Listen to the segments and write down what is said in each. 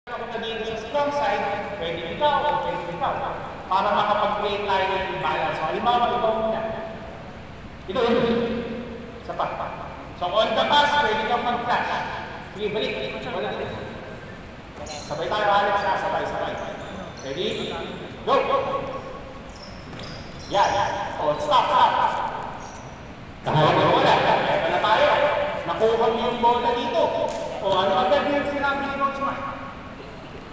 Ako na dito sa strong side, pwede ikaw o pwede ikaw. Para makapag-create tayo ng imbalance. So, halimbawa, ikaw muna. Ito. Sapat pa. So, on the pass, pwede kang mag-flash. Sige, balik. Wala dito. Sabay tayo, Alex, ha? Sabay. Ready? Go! Yeah. O, stop. Wala. Kaya na tayo. Nakuha mo yung bola dito. O, ano agad yung sinabi ni Coach Mark?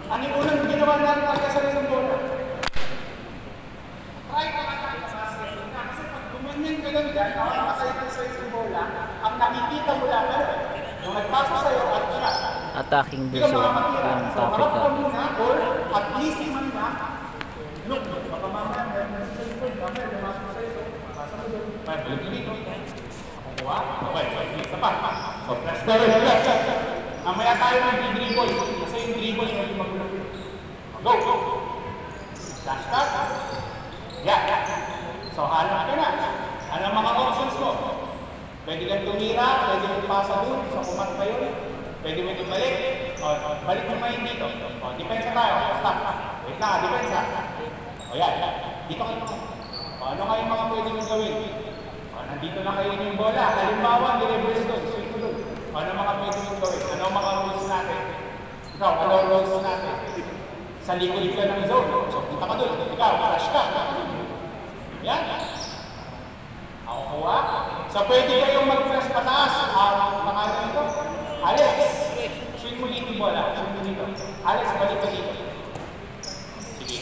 Ano yung unang ginawa natin pagkasal ng bola? Try ka tayo sa basket na. Kasi pag gumanyan ka lang dyan, nakakasay ka sa isang bola, ang nakikita mo lang, yung nagpasa sa'yo at siya. Attacking this one, yung so, topic harap ka natin. muna, or at least man na, look, baka mamaya, meron sa ito, mamaya, lumasok sa ito, pasa mo doon, balik dito. Kukuha? Okay, so, isa pa. So, flash. Mamaya tayo mag-dribble, kasi yung dribble yung magulang. Go! Flash cut. Yeah. So, hanap ka na. Ano ang mga options mo? Pwede kang tumira, pwede kang pasa doon, so kumat pa yun. Pwede mo itong balik. Balik mo ngayon dito. Depensa tayo. Stop. Wait lang, depensa. Yan. Dito kayo. Ano kayo mga pwede mong gawin? Nandito na kayo yung bola. Halimbawa, nireverse doon. Swing mo doon. Ano mga pwede mong gawin? Ano mga rules natin? Ikaw, ano rules natin? Sa likod ka ng zone. So, kita ka doon. Ikaw, flash ka. Yan. Ako kuha. So, pwede kayong mag-flash pataas. Pangalan nito? Alex. Swing mo dito yung bola. Swing mo dito. Alex, balik ka dito. Sige.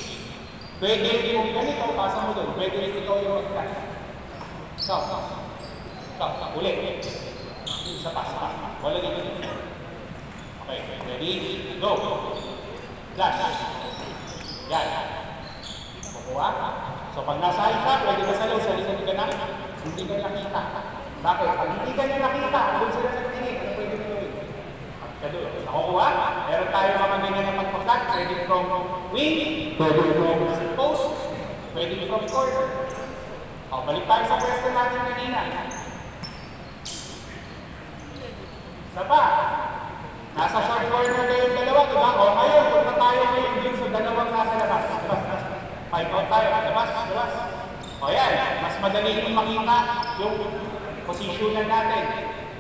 Pwede yung ganito, pasa mo doon. Pwede rin ikaw yung mag-flash. Stop. Ulit. Isa pa. Wala dito. Okay, ready? Go. Flash. Yan. Kukuha. So pag nasa high ka, pwede ka sa low, sa likod ka na, hindi ka nakita. Bakit? Pag hindi ka niya nakita, doon sila nagtinig, ano pwede nyo yun? Nakukuha. Meron tayo mga ganyan na magpa-flat. Pwede from wing, pwede from post, pwede from corner. Balik tayo sa question natin kanina. Isa pa. Nasa short corner na yung dalawa, diba? O ngayon, punta tayo ngayon dun sa dalawang nasa labas. Five out tayo. Labas. O yan, mas madali yung makita yung posisyonan natin.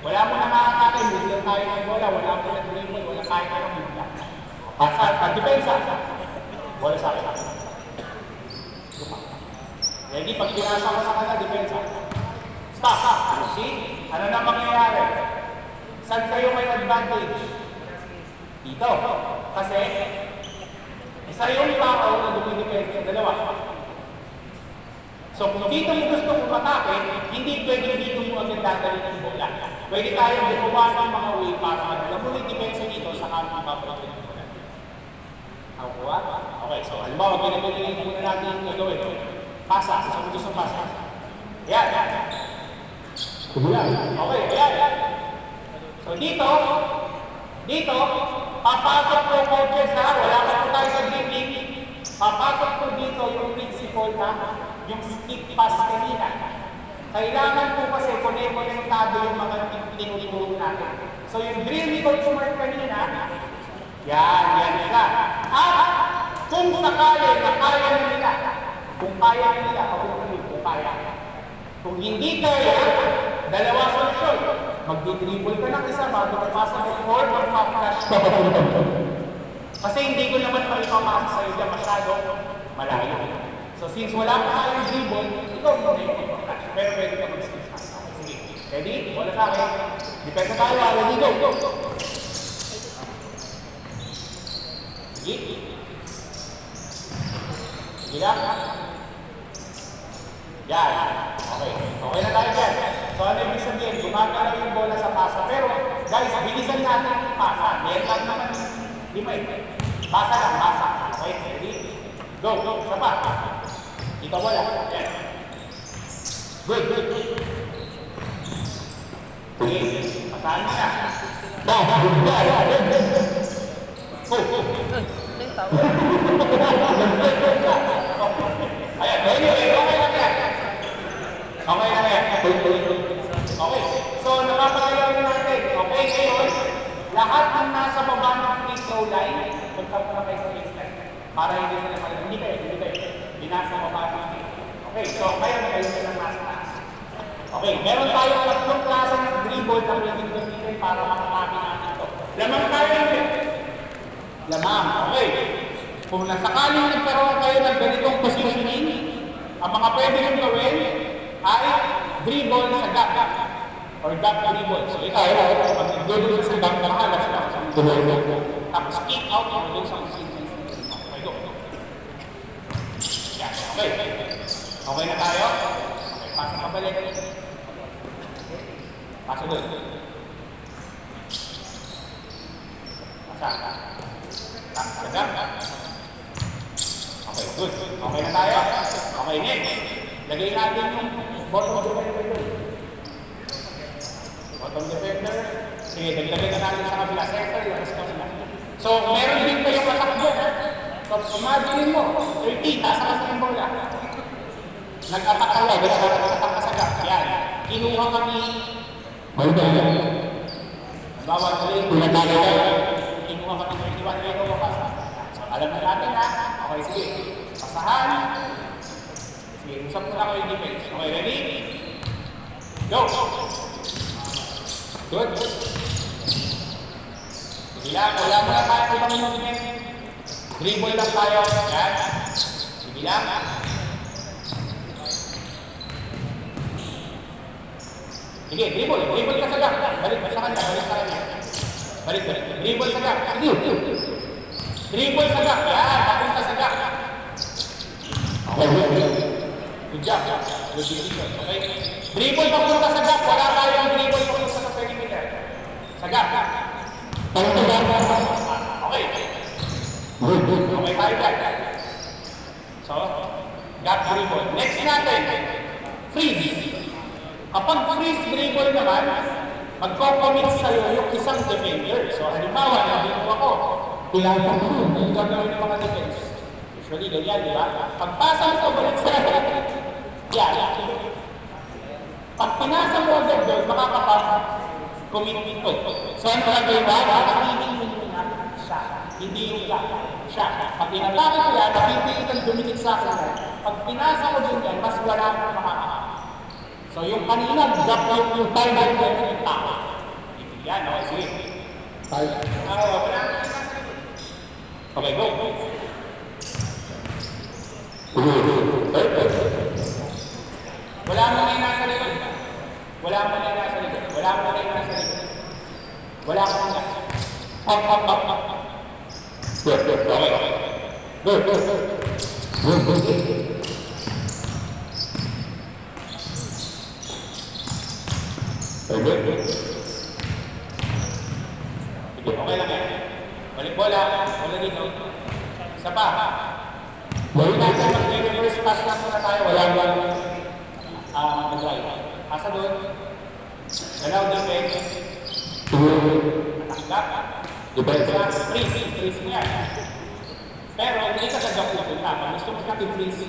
Wala mo na makakakay, hindi tayo ng bola, wala mo na dribble, wala kahit anong bigla. At depensa. Bola sa akin. Ready? Pag pinasa ko sa kanila, depensa. Stop. See? Ano na mangyayari? Saan kayo may advantage? Dito. Kasi, isa yung tao na dumidepensa yung dalawa. So, kung dito mo gusto pumatake, hindi pwede dito mo agad dadalhin ng bola. Pwede tayong gumawa ng mga way para madala mo yung depensa dito sa kaming papalit ng bola. Nakukuha? Okay, so halimbawa, ginagawin muna natin yung gagawin. Pasa, sa mo gusto pasa. Yan. Okay, yan. So dito, papasok ko coaches ha, wala pa po tayo sa dribbling. Papasok ko dito yung principle na yung skip pass kanina. Kailangan po kasi konektado yung mga tinuturo natin. So yung drill ni Coach Mark kanina, yan nila. At kung sakali na kaya na nila, kung kaya. Kung hindi kaya, dalawa solusyon. Magdi-dribble ka ng isa bago mapasa mo or mag-flash ka. Kasi hindi ko naman maipamasa sa'yo dyan masyado malayo. So since wala pa tayong dribble, ikaw muna yung flash. Pero pwede ka mag-skip pass. Sige. Ready? Wala sa akin. Depende tayo. Ready? Go. Sige. Sige lang. Yan. Okay na tayo dyan. So ano yung sabihin? Gumagalaw yung bola sa pasa. Pero guys, bilisan natin yung pasa. Meron lang naman 5. Pasa lang. Okay, ready? Go. Sapa. Dito wala. Yan. Good. Okay. Pasahan mo na. Go. Ayan. Anyway, okay lang yan. Okay. So, napapagalaw natin. Okay, ngayon, lahat ng nasa baba ng free throw line, Punta muna kayo sa baseline. Para hindi sila pala. Hindi kayo. Binasa ko pa natin. Okay, so kayo na kayo ng nasa taas. Okay, meron tayong tatlong klase ng dribble na pwedeng gamitin para makakapin natin ito. Lamang tayo natin. Lamang, okay. Kung nasakaling nagkaroon kayo ng ganitong positioning, ang mga pwede yung gawin ay dribble sa gap or gap dribble. So ikaw, pag nag-dribble sa gap, makalas ka sa dribble. Tapos kick out mo doon sa position. Okay, go. Yeah, okay. Okay na tayo? Okay, pasok ka balik. Pasok doon. Pasok ka. Sa gap. Okay, good. Okay na tayo? Okay, next. Lagay natin yung bottom defender. Bottom defender. Sige, dagdagan na natin sa kabila. Center, labas ka sila. So, meron din pa yung matakbo. So, imagine mo, 30, tasa ka sa yung bola. Nag-attack ka lang, nag-attack ka sa gap. Yan. Kinuha kami. Bawal ka rin. Kinuha kami 31 kilo ka. So, alam na natin ha. Okay, sige. Pasahan. Sige, usap mo na kayo yung defense. Okay, ready? Go! Good. Sige lang, wala mo na tayo ibang movement. Dribble lang tayo. Yan. Sige lang. Sige, dribble. Dribble ka sa gap. Balik sa kanya. Balik. Dribble sa gap. Sige. Dribble sa gap. Yan, papunta sa gap. Okay. Good job. Good decision. Okay. Dribble papunta sa gap. Wala tayong dribble papunta sa perimeter. Sa gap. Okay. Okay tayo dyan. So, gap dribble. Next natin, freeze. Kapag freeze dribble naman, magko-commit sa'yo yung isang defender. So, halimbawa, nabito ako. Kailangan ko yung gagawin ng mga defense. Usually, ganyan, di ba? Pagpasa mo, balik sa yan. Pag pinasa mo agad doon, makakapag-commit ito. So, ano gagawin ba? Nakakiming mo na siya. Hindi yung gap. Siya. Pag pinatake ko yan, napipilitan dumikit sa akin. Pag pinasa ko din yan, mas wala na makakapag. So, yung kanina, gap yung time na yung tama. Yan, okay, sige. Okay, go. Wala mo na yung nasa likod. Wala mo na yung nasa likod. Wala mo na yung nasa likod. Wala mo na. Up. Good. Okay. Good. Sige, okay lang yan. Balik bola. Wala dito. Isa pa. Balik natin. Mag-reverse pass lang muna tayo. Wala mag-drive. Asa doon. Galaw defense. Natanggap. Freeze niya. Pero hindi ka sagap na punta. Pag gusto mo natin freeze,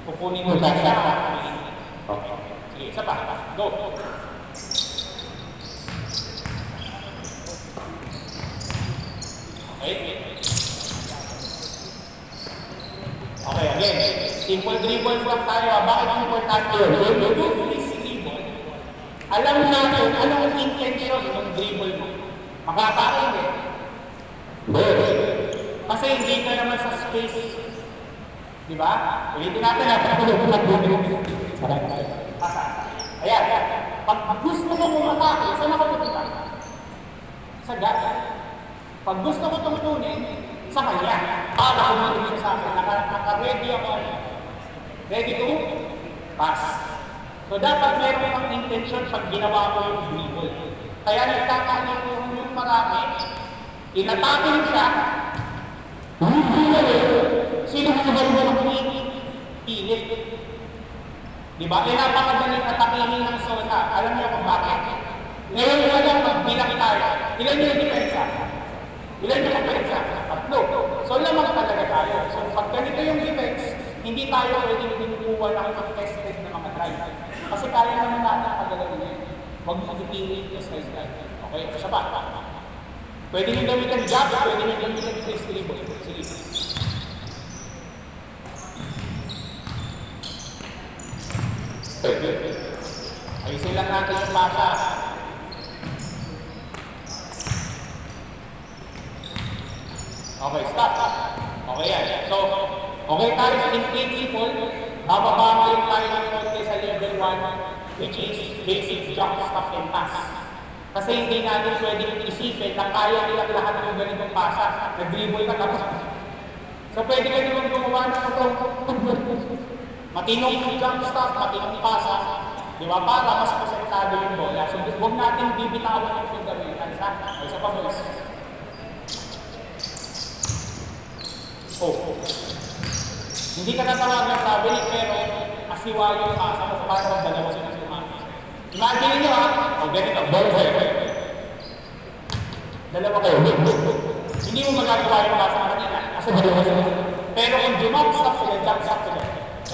kukunin mo lang siya. Okay. Sige, isa pa. Go. Okay, again. Simple dribble lang tayo. Bakit importante yun? Yung freeze dribble, alam natin anong intention ng dribble mo. Makakain eh. Kasi hindi ka naman sa space. Diba? Ulitin natin na. Ayan. Pag gusto mo umatake, saan ako pupunta? Sa gap. Pag gusto ko tungtunin, sa kanya. Para kumarin sa akin. Naka-ready ako. Ready to pass. So dapat meron kang intention pag ginawa ko yung dribble. Kaya nagkakaroon yung marami. Inatake mo siya. Sino mo ba ng pilit? Diba? Napakadaling atakinin ng Sona. Alam niyo kung bakit? Ngayon walang magbilang tayo. Ilan yung depensa? Tatlo. So lamang talaga tayo. So pag ganito yung defense, hindi tayo pwedeng binukuha ng contested na mga drive. Kasi kaya naman natin pagalawin yun. Huwag mo ipili yung size drive. Okay? Isa pa. Pwede nyo gamitin jab, pwede nyo gamitin face dribble. Libre lang natin yung pasa. Okay, stop. Okay yan. So, okay tayo sa in-principle. Bababa tayo ng konti sa level 1, which is basic jump, stop, and pass. Kasi hindi natin pwedeng isipin na kaya nilang lahat ng ganitong pasa. Nag-dribble ka tapos. So, pwede ka naman gumawa ng matinong jump stop, matinong pasa. Di ba? Para mas presentado yung bola. So, huwag natin bibitawan yung fundamental sa isa pa boys. Hindi ka natawag ng traveling pero asiwa yung pasa mo para kung dalawa sila sumami. Imagine nyo ha, o ganito, dalawa kayo. Hindi mo magagawa yung pasa kanina kasi dalawa sila. Pero kung jump stop sila, jump stop sila.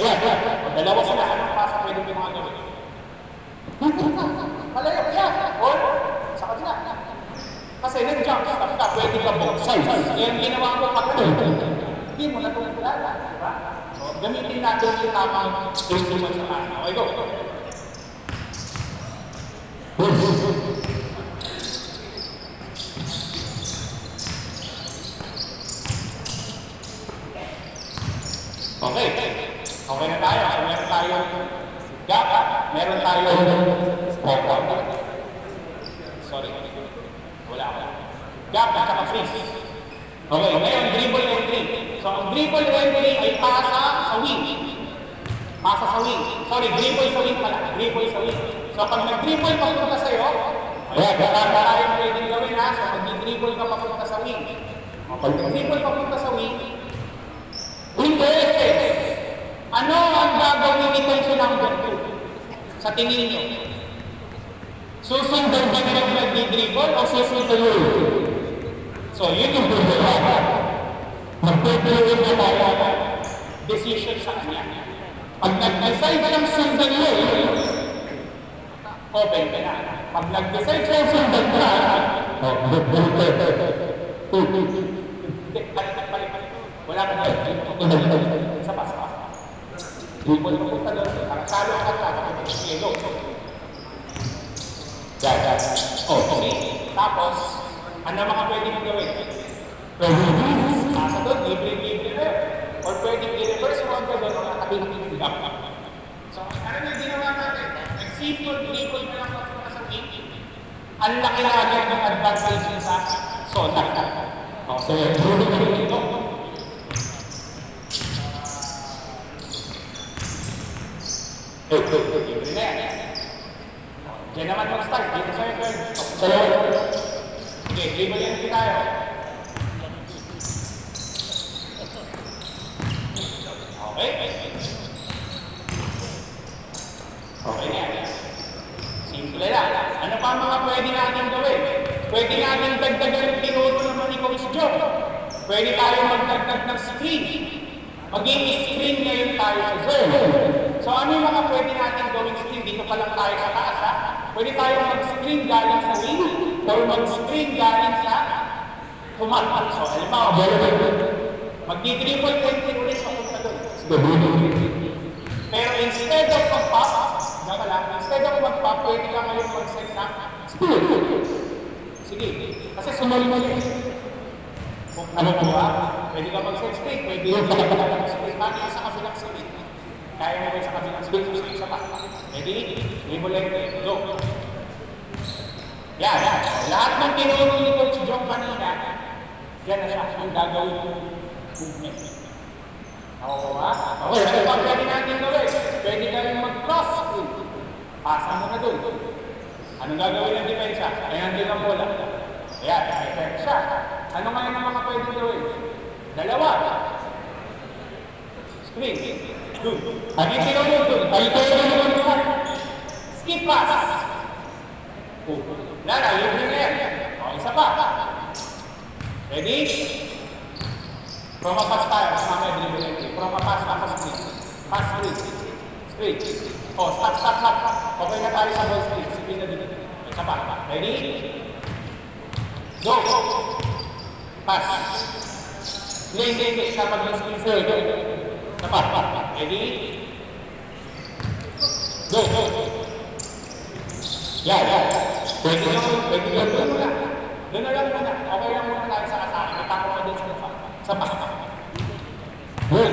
Ayan, o dalawa sila, anong pasa pwede yung mga gawin? Palayo, yan, o sa kanila. Kasi nag-jump stop ka, pwede ka both sides. Yan ginawa ko pagkakas. Hindi mo na ito nagkulala, di ba? So, gamitin natin yung tamang instrument sa pasa. Okay, go. Okay. Okay na tayo. So, meron tayong gap. Meron tayong sorry. Wala. Gap at saka freeze. Okay, ngayon, dribble entry. So, ang dribble entry ay pasa sa wing. Pasa sa wing. Sorry, dribble sa wing pala. Dribble sa wing. So, pag nag-dribble papunta sa'yo, wala tayong pwedeng gawin ha. So, nag-dribble ka papunta sa wing. Pag nag-dribble papunta sa wing, ano ang gagawin ni Coach number 2? Sa tingin nyo? Susundan ba nila nag-dribble o susundan nyo? So, yun yung problema. Magpapilawin na tayo decision sa kanya. Pag nag-decide ka ng sundan nyo, open ka na. Pag nag-decide ka ng sundan ka, wala ka na. Sa pasa. Dribble mo punta doon. Talo ka ka. Go. Okay. Tapos, ano mga pwede mong gawin? Pasa doon, libre na. Or pwede i-reverse mo ang doon o nakabing up. So, ano yung ginawa natin? Nag-simple dribble na lang ako sa game. Ang laki na agad ng advantage niya sa zona. So, ito. Libre na yan. Diyan naman mag-start. Dito sa'yo, okay, dribble yan din tayo. Okay. Okay na yan. Simple lang. Ano pa mga pwede natin gawin? Pwede natin dagdagan yung tinuro naman ni Coach Joe. Pwede tayo magdagdag ng screen. Mag-i-screen ngayon tayo sa zone. So ano yung mga pwede natin gawing screen? Dito pa lang tayo sa taas ha. Pwede tayo mag-screen galing sa wing or mag-screen galing sa humalpan. So halimbawa, mag-dribble point ulit sa punta doon. Pero instead of mag-pop, pwede ka ngayon mag-set na speed. Sige, kasi sumali yun. Kung ano po ba, pwede ka mag-set speed, pwede ka mag-speed. Pwede sa kabilang speed. Kaya mo sa kabilang speed kung sa isa pa. Pwede, dribble entry, go. Yan. Lahat ng tinuro ni Coach John kanina, yan na siya, ang gagawin ng movement. Ako ba? Okay, ano pa pwede natin gawin? Pwede ka rin mag-cross. Pasa mo na doon. Anong gagawin ng depensa? Ayan din ang bola. Ayan, effect siya. Ano ngayon ang mga pwede gawin? Dalawa. Screen. Doon. Ano yung tinuro doon? Skip pass. Lara, libre na yan. O, isa pa. Ready? From a pass tayo. Mamaya dribble entry. From a pass, tapos screen. Pass screen. Screen. O, stop. Okay na tayo sa ball screen. Screen na dito. Isa pa. Ready? Go. Pass. Hindi. Kapag yung screen sa'yo. Isa pa. Ready? Go. Yeah. Pwede yun. Doon muna. Doon na lang muna. Okay lang muna tayo sa atake. May tako pa din sa lupa. Sa pa. Okay.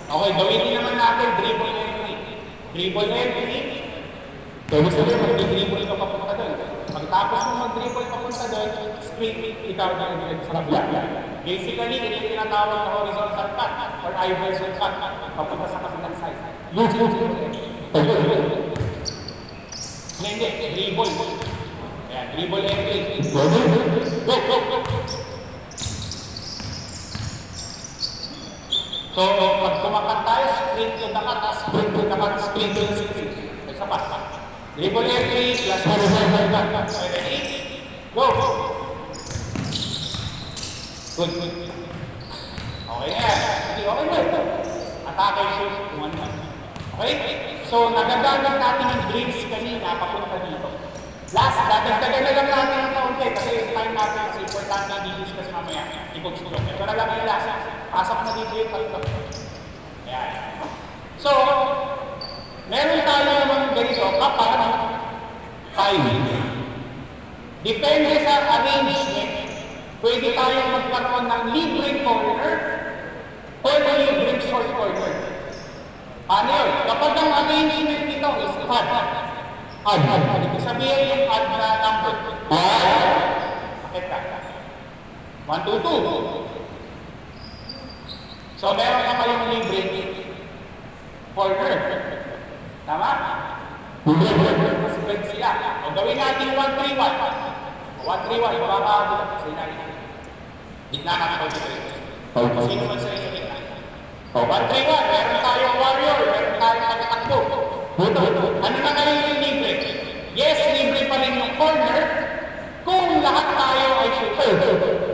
Okay, gawin naman natin. Dribble entry. Dribble entry. Pwede sabihin, mag-dribble ka papunta doon. Pagtapos mo mag-dribble papunta doon, sprint, ikaw na yung sa kabila. Basically, yun yung tinatawag na horizontal cut or iverson cut papunta sa kabilang side. Hindi, dribble. Ayan, dribble entry. Go. So, pag kumakat tayo, sprint to the cut, sprint to the cut, sprint to the sprint. Isa pa. Dribble entry plus horizontal cut. Ready? Go! Good. Okay na yan. Okay na. Atake shoot. Okay? So, nagagamit natin yung drills kanina papunta dito. Last, dadagdagan na lang natin ang kaunti kasi yung time natin kasi importante i-discuss mamaya. I-pag-sulok. Ito na lang yung last. Pasok na dito yung tatlo. Ayan. So, meron tayo naman ganito kapag 5. Depende sa arrangement, pwede tayong magkaroon ng libreng corner o libreng short corner. Ano yun? Kapag ang arrangement nito is odd. Ibig sabihin yung odd na number. Bakit ka? 1, 2, 2. So, meron na kayong libreng corner. Tama? Spread sila. O gawin natin 1, 3, 1. 1, 3, 1. Makakagulat. Kasi natin. Gitna ka na. Sino man sa inyo gitna? 1, 3, 1. Meron tayong warrior. Meron tayong katatakbo. Ano na kayo yung libre? Yes, libre pa rin yung corner. Kung lahat tayo ay shooter.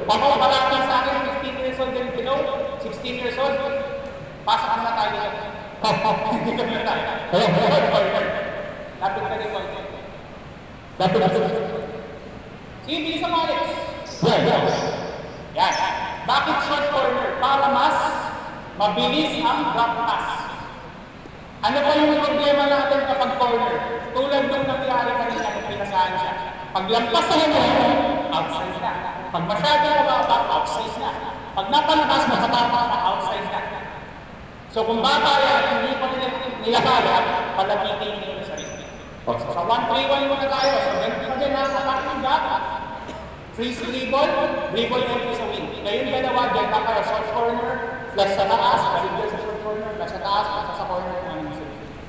Pamamarapin sa akin, 15 years old and below, 16 years old, pasok na tayo dito. Hindi kami na tayo. Lapit ka din ko. Sige, bilis ang Alex. Yan. Bakit short corner? Para mas mabilis ang drop pass. Ano pa yung problema natin kapag corner? Tulad nung nangyari kanina kung pinasahan siya. Pag lampas sa mo, outside na. Pag masyadong mababa, outside na. Pag napalabas, makatapak na, outside na. So kung bata yan, hindi pa nila kaya, palapitin nyo yung sarili. So sa 1-3-1 muna tayo. So ganun pa din ang attacking gap. Freeze dribble entry sa wing. Ngayon dalawa, dyan na kayo. Short corner, flash sa taas, balik sa short corner, flash sa taas, flash sa corner.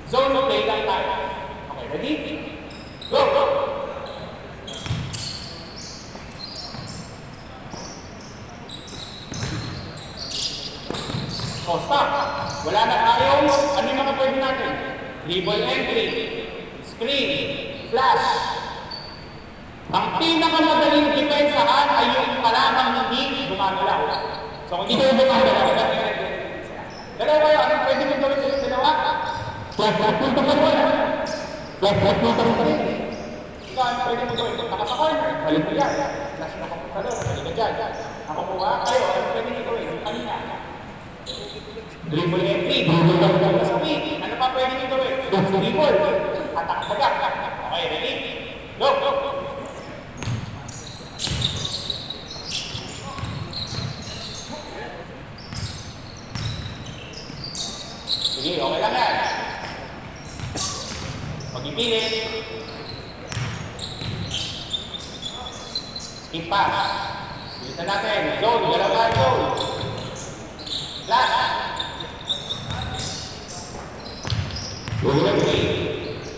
Zone play lang tayo. Okay, ready? Go! So stop. Wala na tayo. Ano yung mga pwede natin? Dribble entry, screen, flash. Ang pinakamadaling depensahan ay yung palamang hindi gumagalaw. So kung hindi kayo gumagalaw, dalawa kayo, anong pwede mo gawin sa dalawa? Flash punta ka mo. Flash punta ka rin. Ikaw, anong pwede mo gawin? Taka sa corner, balik mo yan. Flash na kapunta doon, balik ka dyan. Ako po ba? Kayo, anong pwede mo gawin? Kanina. Dribble entry, dribble ka sa pin. Ano pa pwede nyo gawin? Dribble. Atak sagak. Okay, ready? Go! Sige, okay lang yan. Pag-ipilit. Skip pass. Bilisan natin. Zone, dalawa zone. Flash.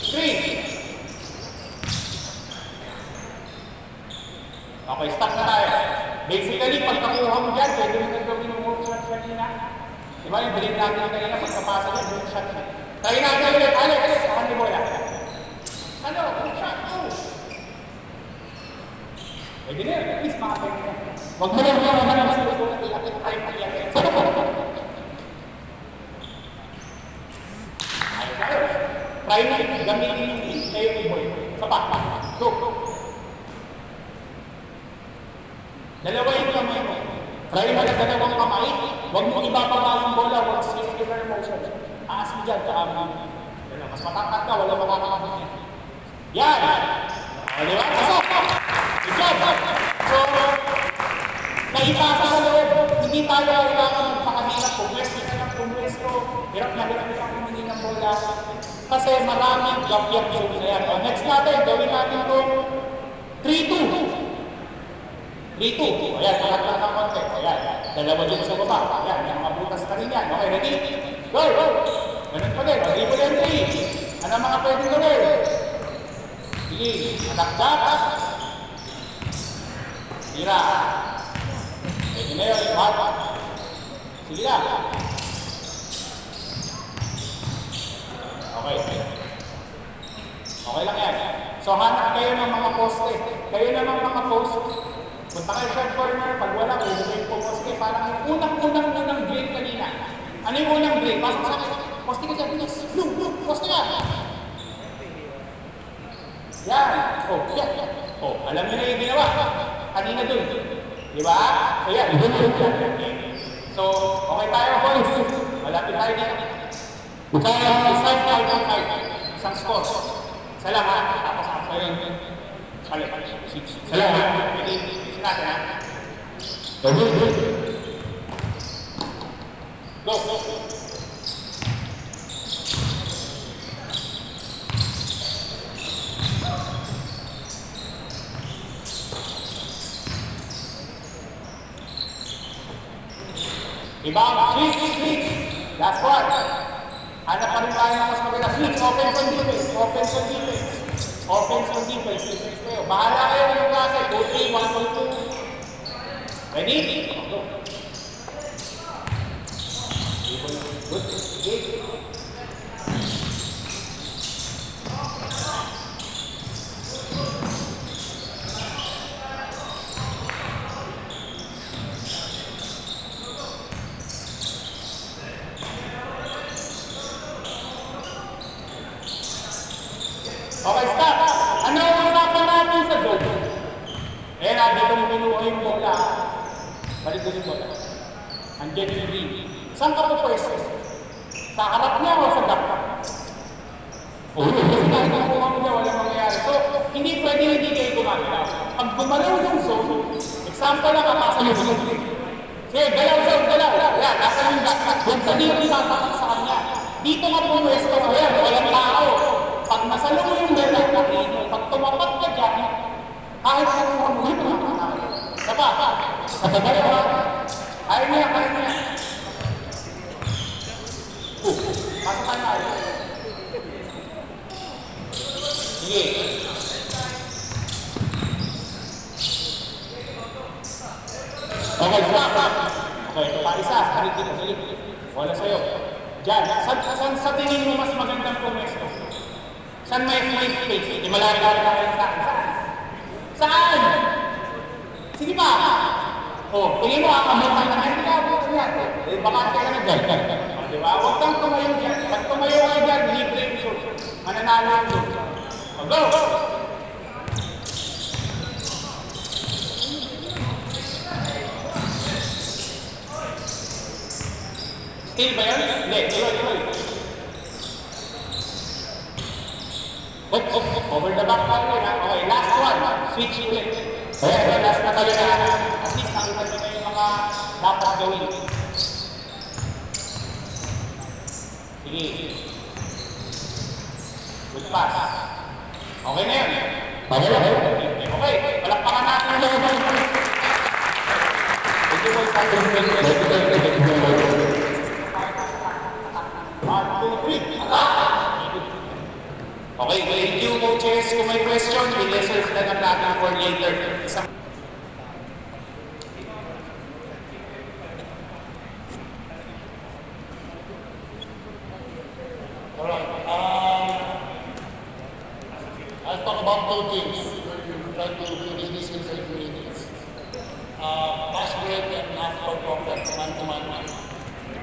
Screen. Okay, stop na tayo. Basically, pag nakuha mo dyan, pwede mo gagawin yung move shot kanina. Diba yung bilhin natin kanina, pagkapasa niya, move shot. Try natin ulit, Alex. Saan ni bola? Ano? Move shot, go! Pwede na yun, at least makapagin na. Huwag mo lang yung mga mas gusto na ilapit tayo mag-iapit. Try na, gamitin yung list kayo ni boy. Sa pa. Go. Dalawa yung kamay mo. Try mo na dalawang kamay. Huwag mo ibababa yung bola. Huwag circular motion. Taas mo dyan, tsaka mo. Mas matapat ka, wala makakakabot yan. Yan! O, di ba? Pasok! Good job! So, naipasa sa loob, hindi tayo kailangan magpakahirap. Pumwesto ka ng pumwesto. Hirap na humingi ng bola. Kasi maraming gap-gap zone na yan. O, next natin, gawin natin itong 3-2. 3-2. O yan, lahat lang ng konti. O yan, dalawa dito sa baba. Yan, yung mabutas na rin yan. Okay, ready? Go! Ganun pa rin. O, dribble entry. Ano mga pwedeng gawin? Sige, anak-dak. Tira. Pwede na yun. Sige na. Okay. Okay lang yan. So, hanap kayo ng mga poste. Kayo naman mga poste. Punta kayo sa corner, pag wala, pwede kayo po poste. Parang yung unang grade kanina. Ano yung unang grade? Pasok sa akin. Poste ka dyan. Look, poste ka. Yan. Oh, yan. Oh, alam niyo na yung ginawa. Kanina dun. Diba? So, yan. So, okay tayo, boys. Malapit tayo na. Isang score. Isa lang ha. Tapos after yun. Isa lang ha. Isa natin ha. Go. Iba, switch. Last one. Hanap pa rin tayo ng mas maganda. Switch, offense and defense. Offense and defense. Switch kayo. Bahala kayo ng klase. 2-3, 1-2. Ready? Go. Good. Okay, stop! Ano ang usapan natin sa zone? Eh, dito mo pinuha yung bola. Balik ko yung bola. Andiyan yung green. Saan ka po pwesto? Sa harap niya o sa dapat? Kasi kahit ang kuha mo niya, walang mangyayari. So, hindi pwede hindi kayo gumagalaw. Pag gumalaw yung zone, example lang, kapasa yung zone. Sige, galaw. Yan, nasa yung dapat. Hindi yung ipapatak sa kanya. Dito nga po pwesto. Ayan, walang tao. Pag masalo mo yung dala, pag tumapat ka dyan, kahit kung mo ito, saba, ayaw niya. Pasakan na ayaw. Sige. Okay, stop. Okay, ito pa isa. Halit. Wala sa'yo. Diyan, sa tingin mo mas magandang pumesto? Saan may space? Di malala na kayo sa akin. Saan? Sige pa. O, tingin mo amutan na kayo. Baka kaya na dyan. Diba? Huwag kang tumayo dyan. Pag tumayo kayo dyan, libre yung shoot. Mananalo yung shoot. Go! Still ba yun? Hindi, tuloy. Over the back pa rin ha. Okay, last one. Switch ulit. Okay, last na tayo na. At least nakita nyo na yung mga dapat gawin. Sige. Good pass. Okay na yun. Okay, palakpakan natin yung loob. Ito po sa ating 1, 2, 3. Okay, thank you coaches. Kung may question, i-reserve na ng natin for later. Alright, I'll talk about two things. Try to finish this in 8 minutes. Pass break and half-court offense, man-to-man.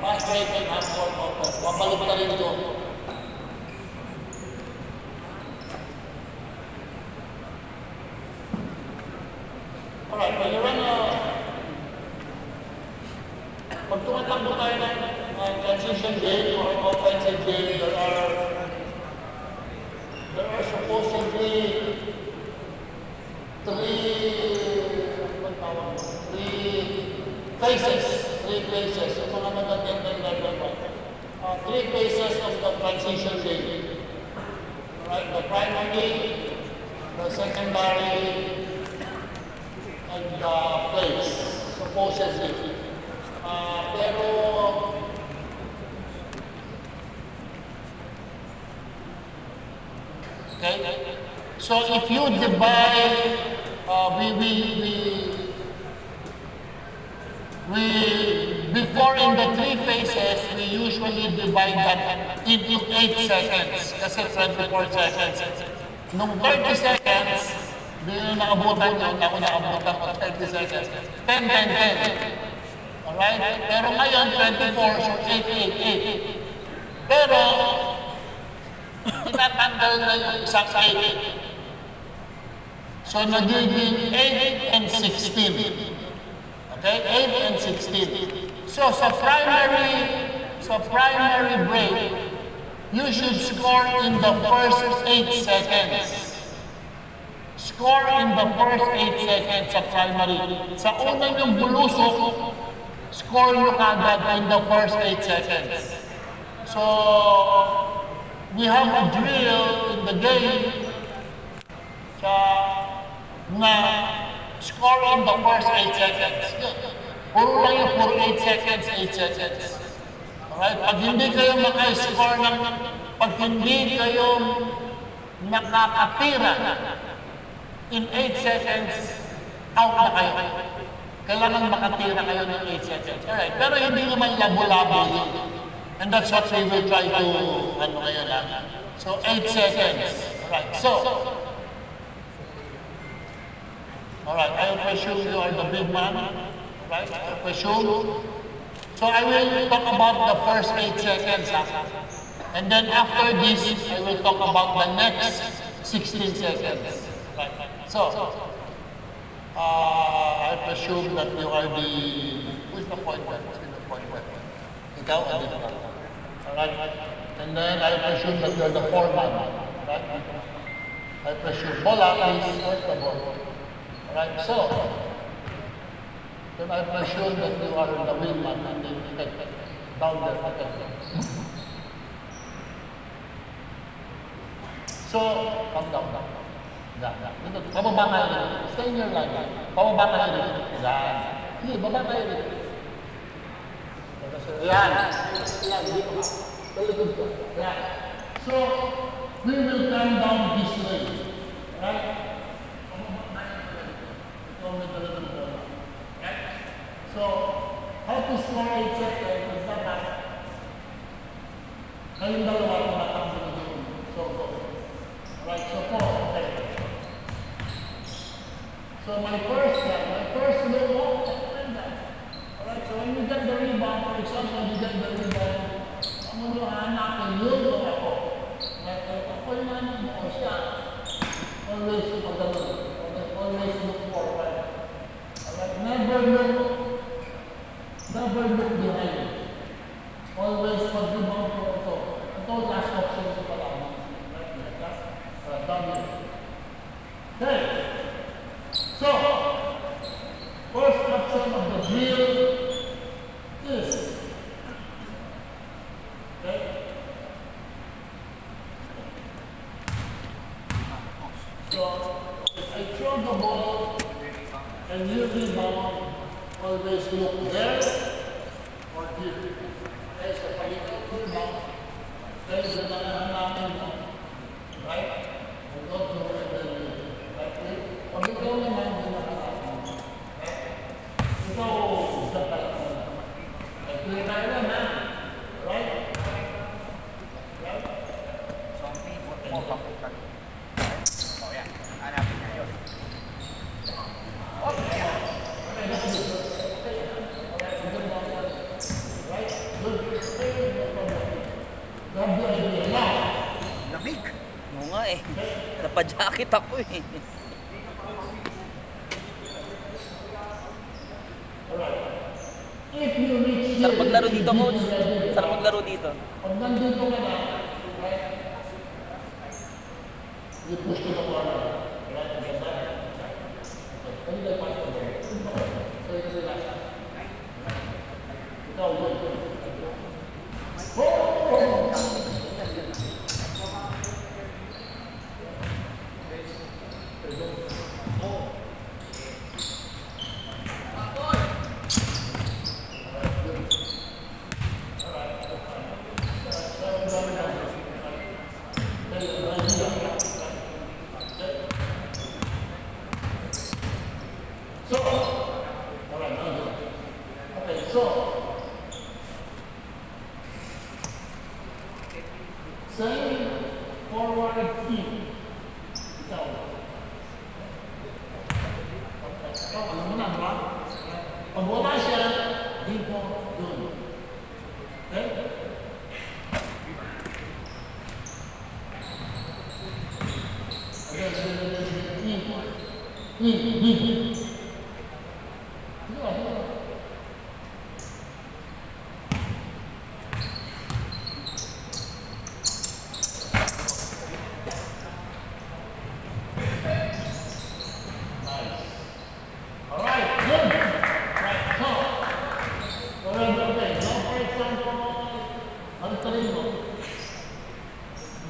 Pass break and half-court offense. Mabalik na rin ito. Alright, when you run pag tumatakbo tayo ng transition game or offensive game, there are supposedly three phases. Yung mga natatendang level 1. Three phases of the transition game. Right, the primary, the secondary, and the place, supposedly. Pero okay, so if you divide, before in the three phases, we usually divide that into 8 seconds kasi 24 seconds. Nung 30 seconds, hindi nyo naabutan yun, ako naabutan ko 30 seconds. 10, 10, 10. Alright? Pero ngayon, 24, so 8, 8, 8. Pero, itatanggal na yung isang 8. So, nagiging 8 and 16. Okay, 8 and 16. So sa primary break, you should score in the first 8 seconds. Score in the first 8 seconds sa primary. Sa unang yung bulusok, score nyo kagad in the first 8 seconds. So we have a drill in the game na score in the first 8 seconds. Puro lang yung 8 seconds, 8 seconds. Alright? Pag hindi kayo maka-score pag hindi kayo nakakatira in 8 seconds, out na kayo. Kailangan makatira kayo ng 8 seconds. Alright? Pero hindi naman labo-labo yun. And that's what we will try to, ngayon lang. So, 8 seconds. Alright, so, alright, I presume you are the big man. Right? I presume. So I will talk about the first 8 seconds. And then after this, I will talk about the next 16 seconds. Right? So, I presume that you are the... Who's the point guard? Who's the point guard? Ikaw and dito. Alright? And then I presume that you're the foreman. Right? I presume. Bola, please. Where's the ball? Alright, so, then I presume that you are the wingman and then you take down there. So, come down. Dito, pababa kayo dito. Stay in your line. Pababa kayo dito. Yan. Sige, baba kayo dito. Yan. Yan, dito ka. Talikod ko. Yan. So, we will come down this way. Right? So, how to score 8 seconds is not that. Kayong dalawa kung nakapagod yun. So, go. Alright, so 4. Okay. So, my first look up. Alright, so when you get the rebound, for example, you get the rebound, ang mga hanapin yun o ako. Ako yung hanapin mo siya. Always magdalog. Always look forward. Alright, never look behind. Always mag-rebound for ito. Ito last option ko pala. Right, that's done. Okay. So, first option of the drill is, okay. So, if I throw the ball and you rebound, always look there or here. Okay, so pag ikaw rebound, okay, so namin mo. Right? We'll go to where the right way. Pag ikaw naman, hinahanapin mo. Okay? Ikaw, dyan ka lang muna. Okay, clear tayo lang, ha? Right? Right? So, ang pivot mo, papunta. Oh, yeah. Hanapin niya yun. Okay. Lamig. Oo nga eh. Napa-jacket ako eh. If you reach Sarap maglaro dito, coach. Sarap maglaro dito. Pag nandito ka na, right? You push to the corner. Right? Get that? Okay. When you pass the ball, so you can relax. Ikaw, good. Same forward team. Ikaw. Ikaw, alam mo na, di ba? Pag wala siya, di po doon. Okay?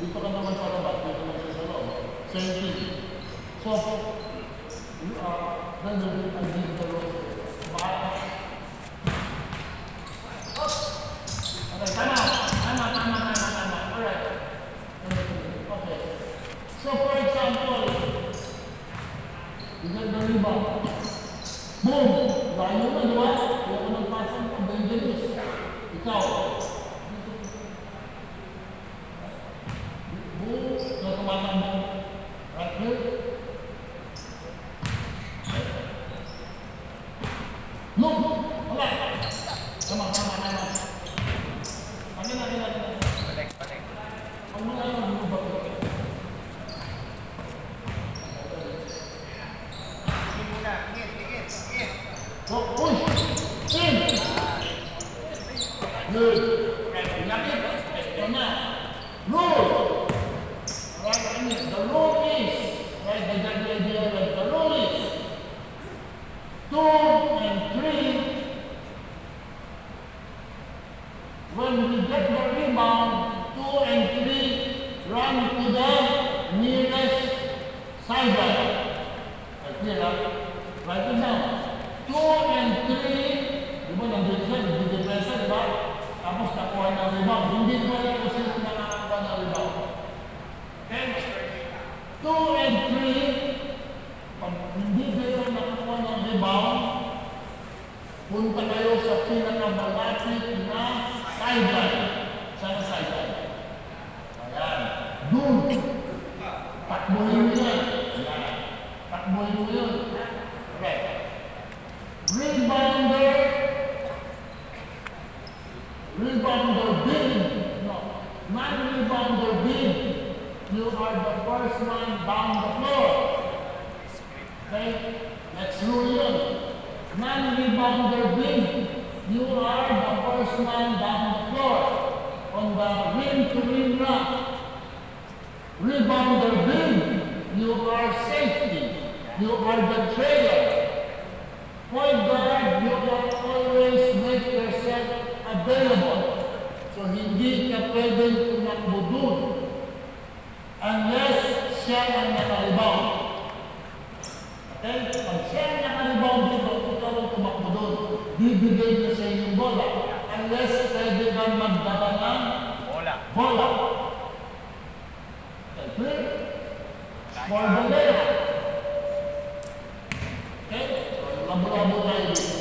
Dito ka naman sa labas, dito naman sa loob. Same thing. So, you are rendering a digital role. Okay, tama. Alright. Okay. So, for example, you get the rebound. Boom! Layo na, di ba? Kaya ko nagpasang pang dangerous. Ikaw. Right here. Look, wala. Tama. Balik. Ang mga lang ba? Go, push. In. Good. Lapit. Tama. Roll. The rule is, right, the idea that the rule is 2 and 3. When we get the rebound, 2 and 3 run to the nearest sideline. Like here, write it down. 2 and 3, di ba nandun siya, hindi depresa, di ba? Tapos nakuha ng rebound. Hindi ko alam kung sino nakakakuha ng rebound. Okay? 2 and 3, pag hindi kayo nakakuha ng rebound, punta kayo sa pinakamalapit na sideline. Saan na sideline? Ayan. Doon. Takbuhin mo yan. Ayan. Takbuhin mo yun. Okay. Rebounder big. No. Non-rebounder big. You are the first one down the floor. Okay? Let's rule yun. Non-rebounder big. You are the first one down the floor. On the rim-to-rim run. Rebounder big. You are safety. You are the trailer. Point guard, you can always make yourself available. So hindi ka pwedeng tumakbo dun. Unless siya ang naka-rebound. Okay? Pag siya ang naka-rebound dito, ikaw ang tumakbo doon. Bibigay niya sa inyong bola. Unless pwede kang magdaba ng bola. Okay? For the layup. Okay? Labo-labo tayo dito.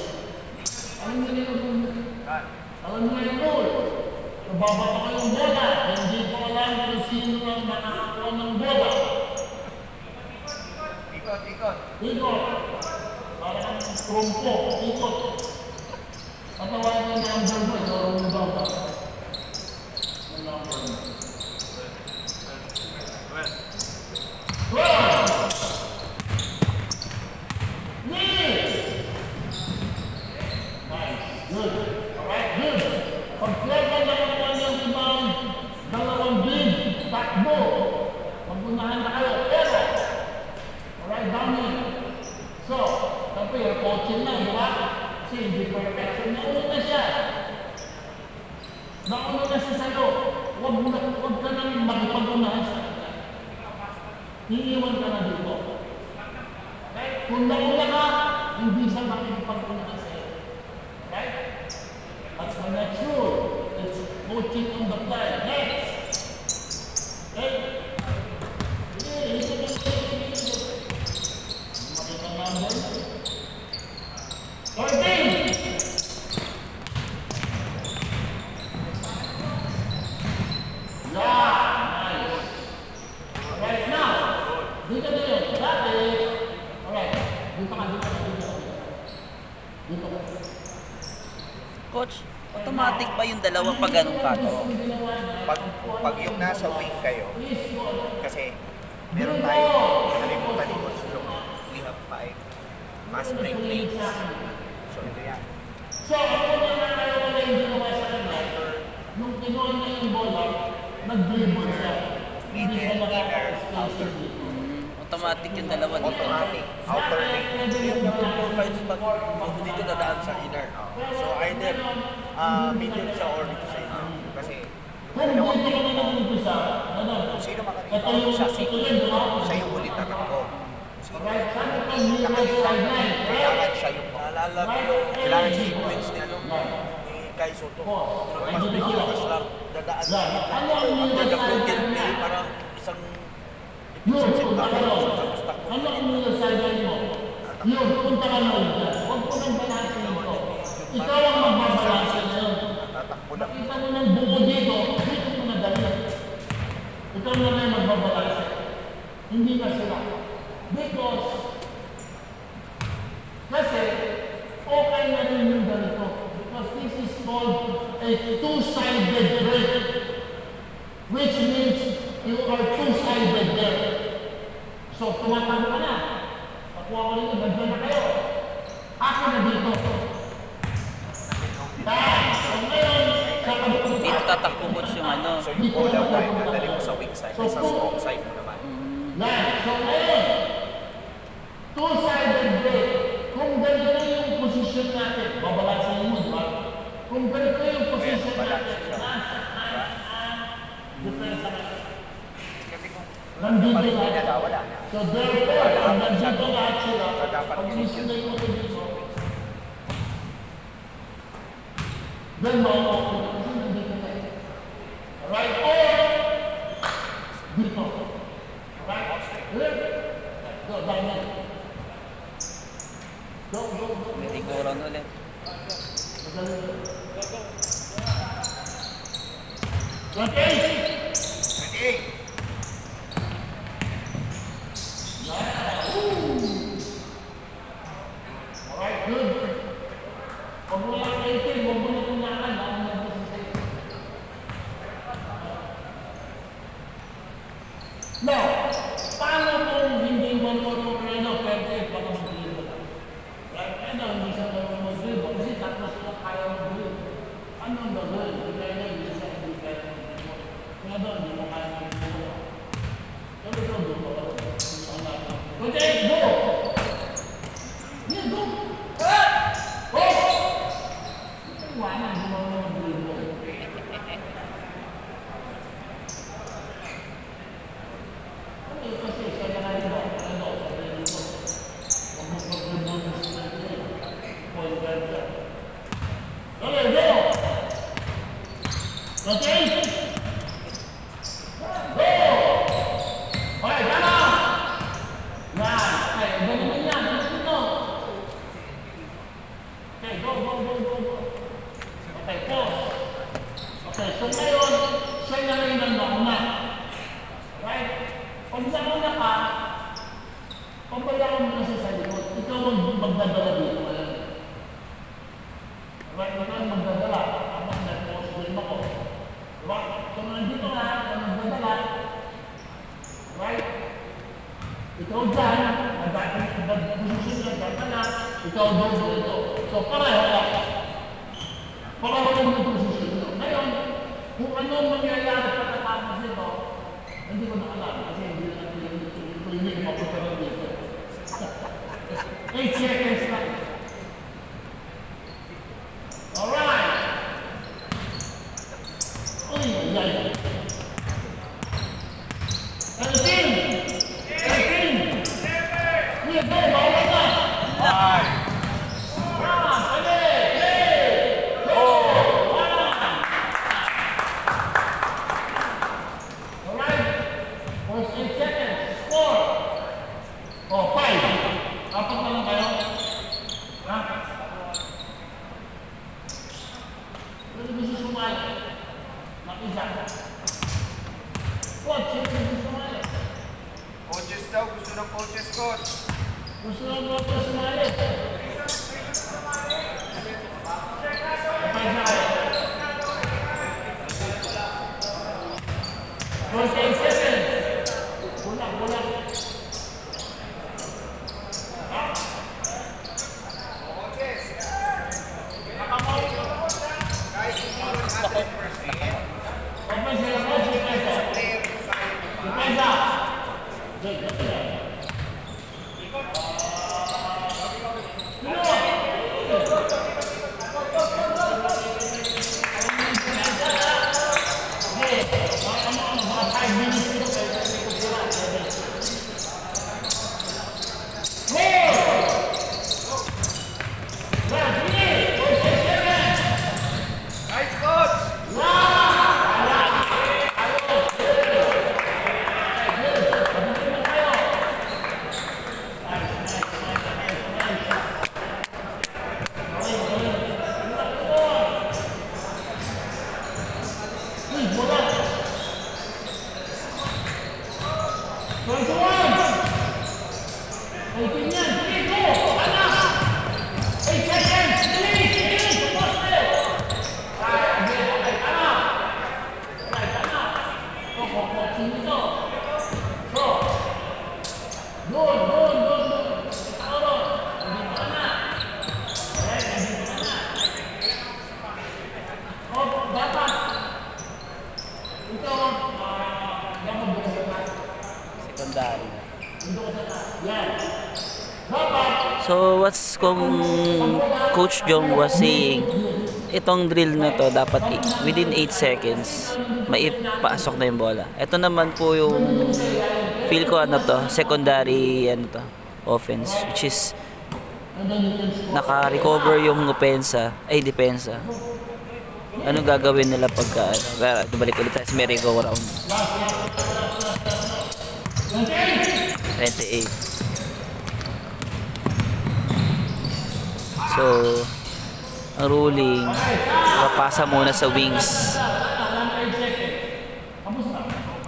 Alam niyo yung rule. Nababato kayong bola. Hindi ko alam kung sino ang nakakakuha ng bola. Ikot. Para kang trumpo. Ikot. Patawain ng number mo. Ikaw ang baba. Ang number mo. 12! Nice. Good. Alright, good. Kasi hindi perfection. Nauna na siya. Nauna na siya sa'yo. Huwag ka nang makipag-unahan sa kanya. Iiwan ka na dito. Okay? Kung nauna ka, hindi siya makipag-unahan sa'yo. Right? That's the next rule. It's coaching on the fly. Next! Okay? Makita number. 13! Right now, dito yun. Dati, alright, dito ka. Coach, automatic ba yung dalawang pag ganun ka to? Pag yung nasa wing kayo, kasi meron tayo, nalimutan ni Coach Joe, we have 5 fast break lanes. So ito yan. So, ako naman tayo wala yung ginawa sa kanya, nung kinuha niya yung bola, nag-dribble siya. Hindi siya nakaka-station dito. Automatic yung dalawa dito. Automatic, outer lane. Yung provides pag dito dadaan sa inner. So either medium siya or dito sa inner. Kasi Kung dito ka na nag-umpisa, kung sino makarito, siya yung ulit tatakbo. right, saan ka nearest sideline? Kailangan siya yung Naalala ko yung Kailangan sequence ni ni Kai Soto. Mas bigilakas lang, dadaan sa Ano gitna. ang nearest After the broken sideline? play, parang isang Yun, sit punta up. ka ron. Tapos takbo. Ano ang nearest sideline mo? Yun, punta ka ron dyan. Huwag mo nang balansin ito. Ikaw ang magbabalansin na yun. tatakbo lang. Nakita mo ng buko dito, dito mo na dali. Ikaw na lang magbabalansin. Hindi na sila. Because, kasi, okay na rin yung ganito. Because this is called a two-sided break. Which means you are two-sided there. So, tumatakbo ka na. Pakuha ko rin yung ganyan na kayo. Ako na dito. Dahil, so ngayon, sa pagpunta. Dito tatakbo coach yung ano. So yung bola mo ay dadali mo sa weak side, sa strong side mo naman. Yan. So ngayon, two-sided break. Kung ganito yung position natin, babalansin mo, di ba? Kung ganito yung position natin, nasa depensa natin. Kasi kung Nandito parin lahat. nila, wala na. So therefore, kung nandito lahat sila, So, dapat pag position. misinay mo ito dito, then mauupo na kasi nandito tayo. Right or dito. Right? Here. Go, down there. Go, go, go. May likuran ulit. Okay. 28. Alright, good. Pag wala ka itin, huwag mo na tumakan. Ako na po sa sa'yo. Now, paano kung hindi marunong Reno, pwede baka mag-dribble ka? Right? Reno, hindi siya marunong mag-dribble kasi tatlo sila kaya mag-dribble. Ano ang gagawin? Kung Reno, hindi siya hindi kaya mag-dribble. Kaya doon, hindi mo kaya mag-dribble. Pero ito, doon mo ka. Okay, go! Yeah, go! Oh! Wala, hindi mo mag-dribble. Kasi siya na rin ako, ano, sabi nito. Huwag mo mag-dribble na sila dito. Point guard siya. Okay, go! Okay? Go! Okay, tama! Yan! Okay, ganun yan. Ganun ito. Okay, go, go, go, go, go. Okay, pause. Okay, so ngayon, siya na rin ang nauna. Right? Pag nauna ka, pabayaan mo na siya sa likod. Ikaw ang magdadala dito. Right? Ikaw ang magdadala. Habang nag-pause din ako. Diba? So nandito na, ikaw ang magdadala. Right? Ikaw dyan, nag-position na, dyan na, ikaw doon dito. So pareho ka. Pareho yung position nyo. Ngayon, kung ano mangyayari pagkatapos nito, hindi ko na alam kasi hindi na natin yung mapunta na dito. 8 seconds lang. as kung Coach Jong was saying, itong drill na to dapat within 8 seconds maipasok na yung bola. Ito naman po yung feel ko ano to, secondary ano to, offense, which is naka-recover yung depensa. Ano gagawin nila pagka balik ulit tayo sa merry-go-round. 28. So, ang ruling, papasa muna sa wings.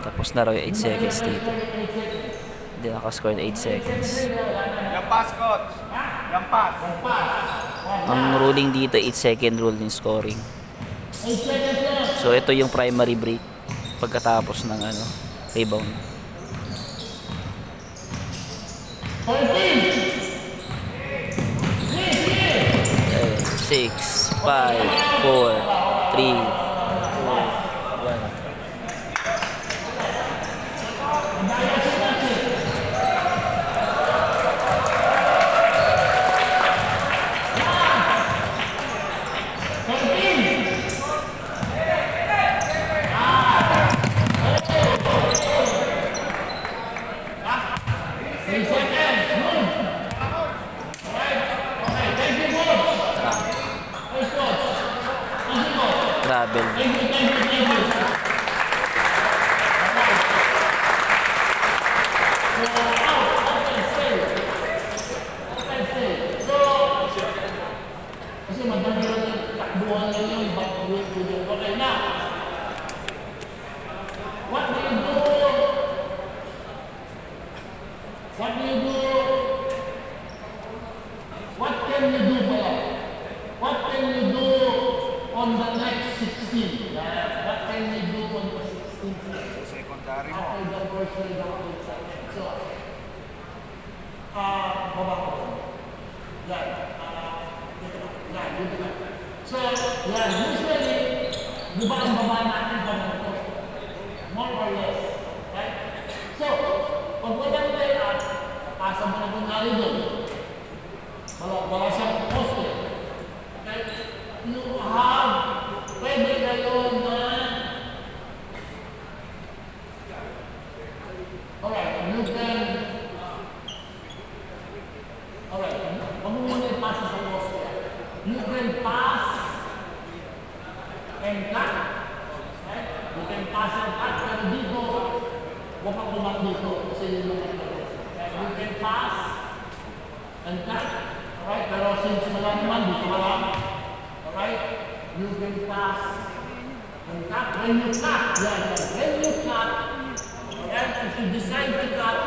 Tapos na raw yung 8 seconds dito. Hindi nakascore na 8 seconds. Yung pass, coach. Yung pass. Ang ruling dito, 8 second rule in scoring. So, ito yung primary break pagkatapos ng rebound. 6, 5, 4, 3, 2, 1. Travel. Kasi madami lang takbuhan lang yung okay na. What do you do? What do you do? What can you do pala? What can you do on the next 16? What can you do on the 16? Secondary mo. After the first round of section. So, baba ko. Yan. So, yan. Usually, di ba ang baba natin ba nito? More or less. Right? So, pag walang layout, kasa mo na kung nari doon. Wala siyang poste. Okay? You have, pwede kayo na, alright, you can, alright, wag mo muna ipasa sa poste. You can pass and cut. Right? You can pass and cut. Pero dito, huwag kang kumak dito kasi yun yung you can pass and cut. Alright? Pero since wala naman, dito wala. Alright? You can pass and cut. When you cut, when you cut, alright? If you decide to cut,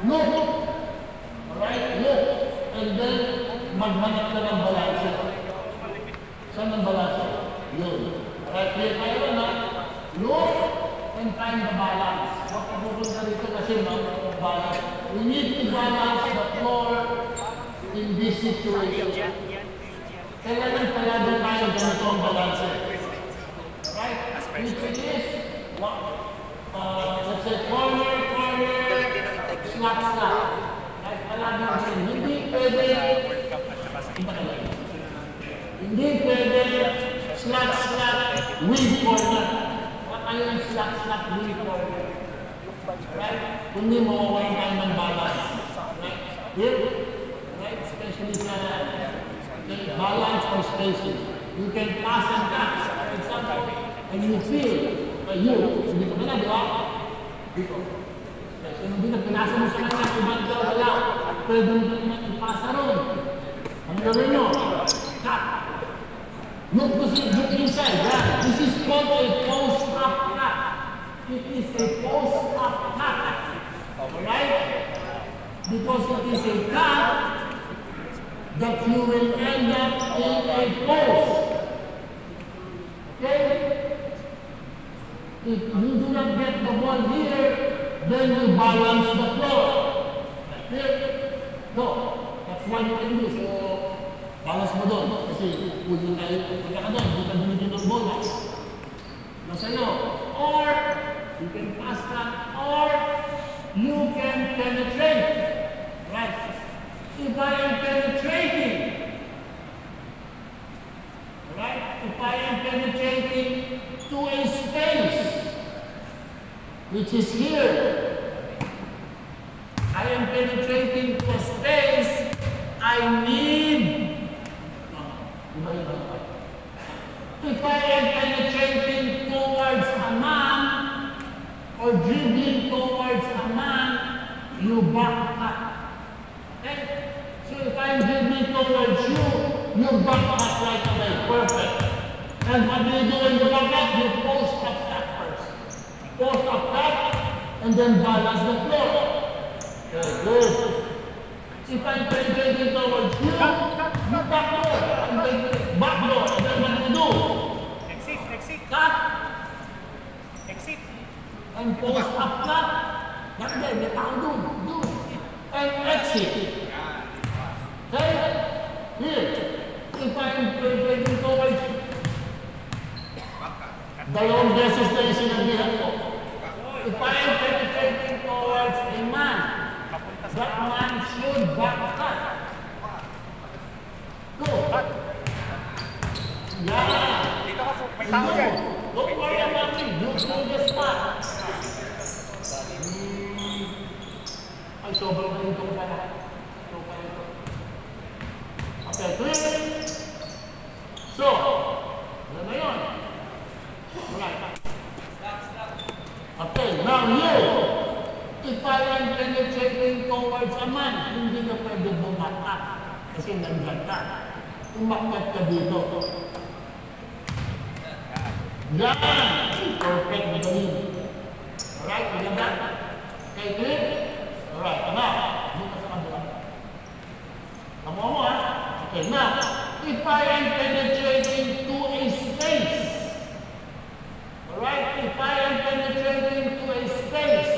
look. Alright? Look. And then, maghanap ka ng balanse. Saan ang balanse? Yun. Alright, clear tayo na. Look and find the balance. Huwag ka pupunta dito kasi balance. We need to balance the floor in this situation. Kailangan palado tayo ganito ang balanse. Alright? Which is, let's say, corner, slap. Right? Palado tayo. Hindi pwede slap, wing corner. What are yung slap, wing corner? Right? Kundi mawawala tayo ng balance. Right? Here, right? Especially sa balance or spacing. You can pass and cut. For example, and you feel, hindi ka na, di ba? Dito. Kasi hindi na pinasa mo sa kanya, ibang daw wala. At pwede mo naman ipasa ron. Ang gawin nyo, cut. Look inside, right? This is called a post-up cut. It is a post-up cut. Alright? Because it is a cut that you will end up in a post. Okay? If you do not get the ball here, then you balance the floor. Here, go. That's one you can do. So, balance mo doon. Kasi kung yung tayo, pagka ka doon, hindi ka dunod ng bola. Nasa'yo. Or, you can pass that, or you can penetrate. Right. if I am penetrating, right? If I am penetrating to a space, which is here, I am penetrating to a space, I need, if I am penetrating towards a man, or dribbling towards a man, you back up. Okay? So if I'm dribbling towards you, you back up right away. Perfect. And what do you do when you back up? You post up that first. Post up that, and then balance the floor. Okay, good. If I'm penetrating towards you, you back door, and then back door, and then what do you do? Exit. Cut. Exit. And post up cut. Yan din, may tao doon. And exit. Okay? Here. If I'm penetrating towards you, dalawang beses na yung sinabihan ko. If I am penetrating towards a man, that man should back cut. Go. Yeah. Dito ka, may tao yan. Don't worry about me. You do the spot. Ay, sobrang ganito ko pala. Okay, clear? So, ano na yun? Alright. Okay, now here, if I am penetrating towards a man, hindi na pwede bumakat. Kasi nandiyan ka. Umakat ka dito. Yan! Perfect magaling. Alright, maganda? Okay, clear? Alright, now, dito sa kabila. Tama mo ha? Okay, now, if I am penetrating to a space, alright, if I am penetrating to a space,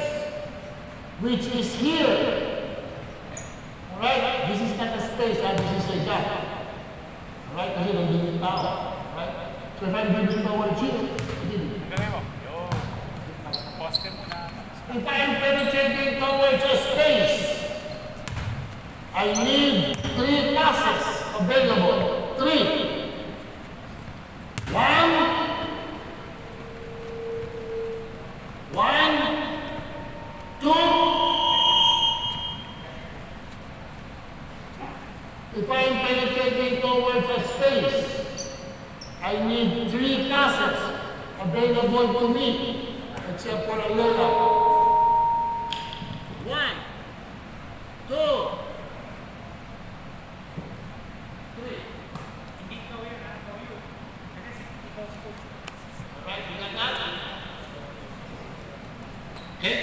which is here, alright, this is not a space, this is a gap. Alright, kasi nandun yung tao. Alright? So if I'm moving towards you, if I am penetrating towards a space, I need 3 passes available. 3. 1. 2. If I am penetrating towards a space, I need 3 passes available to me, except for a lola. 1, 2, 3. Alright, you got that? Okay.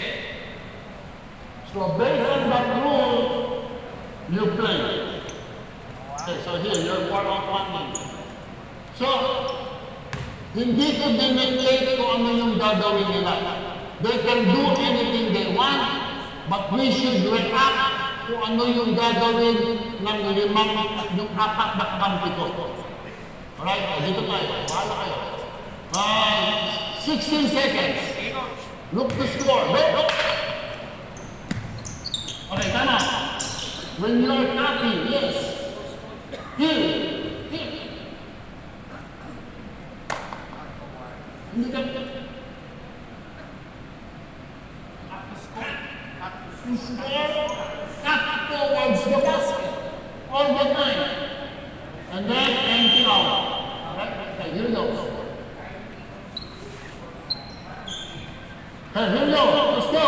So based on that rule, you play. Okay, so here, you're one-on-one game. So, hindi ko dinitate kung ano yung gagawin nila. They can do anything they want, but we should react kung ano yung gagawin ng yung 4 na kampi ko. Alright, dito tayo. Bahala kayo. 16 seconds. Look the score. Go. Okay, tama. When you're happy, yes. Here. Hindi ka... Score. Cut towards the basket. All the time. And then empty out. Alright? Okay, here we go. Okay, here we go. Let's go.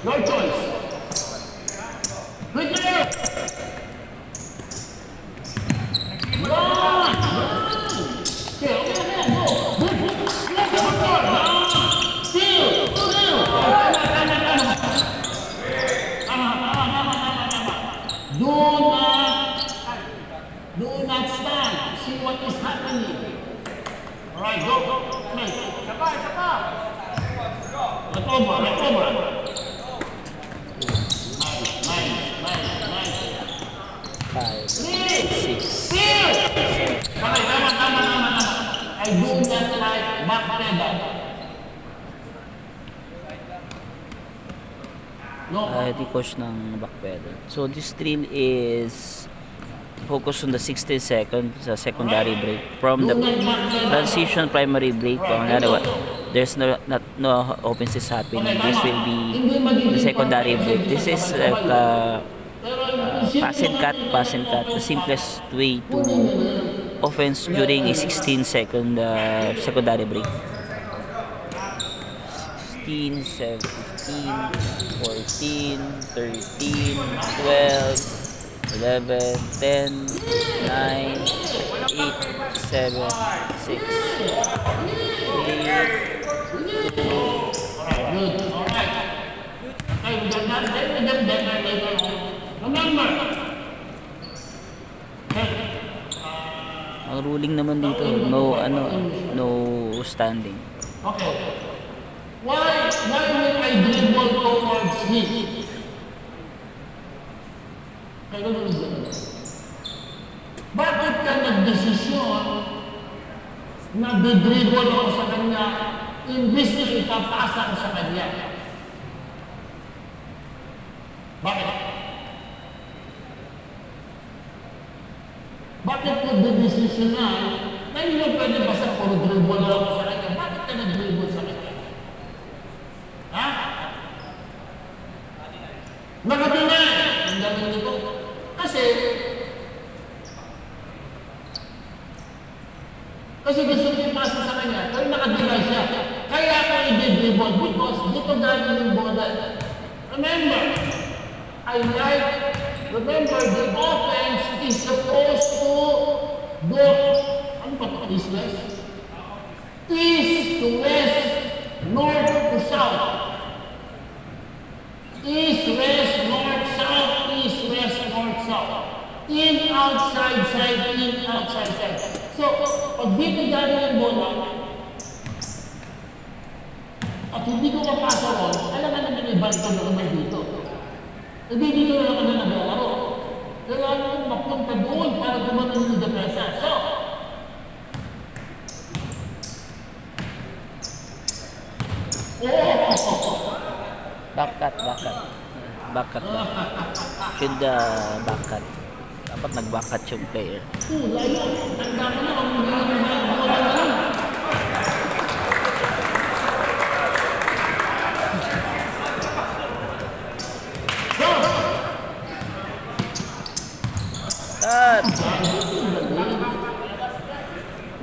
Your choice. Quick it. Run! Okay, okay, go. Do not stand. See what is happening. All right, go. Play. Sapa. Let over. Nice. 5, 6. 6. Okay, tama. I do not like back pedal. the coach ng backpedal. So this drill is focus on the 60 seconds sa secondary break from the transition primary break. There's no offenses happening. This will be the secondary break. This is like pass and cut, the simplest way to offense during a 16-second secondary break. 16, 17, 14, 13, 12, 11, 10, 9, 8, 7, 6, 8. Ang ruling naman dito, no standing. Okay. Why will I dribble towards him? Kaya ganun din. Bakit ka nagdesisyon na didribble ako sa kanya imbis na ipapasa ko sa kanya? Bakit? Bakit mo didesisyonan na hindi mo pwede basta puro dribble lang ako sa kanya? Bakit ka nag-dribble sa kanya? Ha? Nakadinay! Ang galing nito. Kasi gusto niya ipasa sa kanya, pero nakadinay siya. Kaya ako i-dribble because dito galing yung bola. Remember, remember the offense is supposed to go, ano ba ito? East, west? East to west, north to south. East, west, north, south, east, west, north, south. In, outside, side, in, outside, side. So, pag dito galing yung bola, at hindi ko mapasa ron, alam ka naman may balik na naman dito. Hindi dito na naman na naglaro. Kailangan mapunta doon para gumanon yung depresa. So, backcut. Should backcut. Dapat nag-backcut yung player. layo. Tanda mo na kung hindi mo na.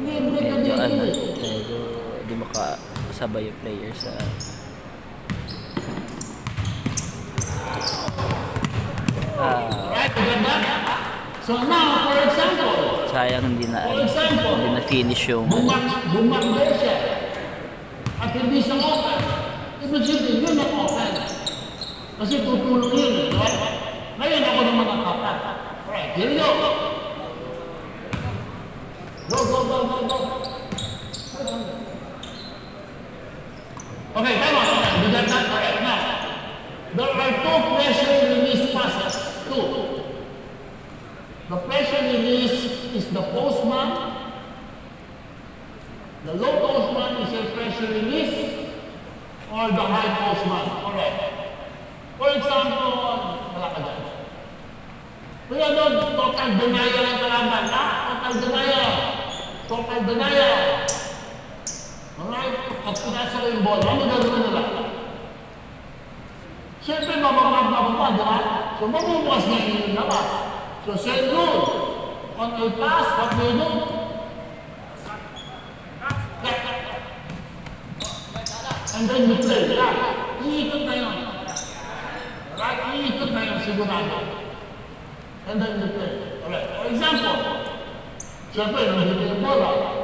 Medyo di makasabay yung player sa So now, for example, sayang hindi na finish yung bumanggo siya at hindi siya open. Ibig sabihin, yun ang open. Kasi tutulong yun. Right? Ngayon ako naman ang kapat. Alright, here we go. Go. Okay, come on. We got that correct. Now, there are two pressure release passes. Two. The pressure release is the postman. The low postman is a pressure release or the high postman. Alright. For example, wala ka dyan. Kaya doon, total denial ang kalaban. Total denial. Alright? At pinasa ko yung ball, ano gagawin nila? Siyempre, mababa, di ba? So, mabubukas na yung labas. So, same rule. On a pass, what do you do? And then you play. Iikot na yun. Right? Iikot na yun, sigurado. And then you play. Alright. For example, siyempre, nandito yung bola.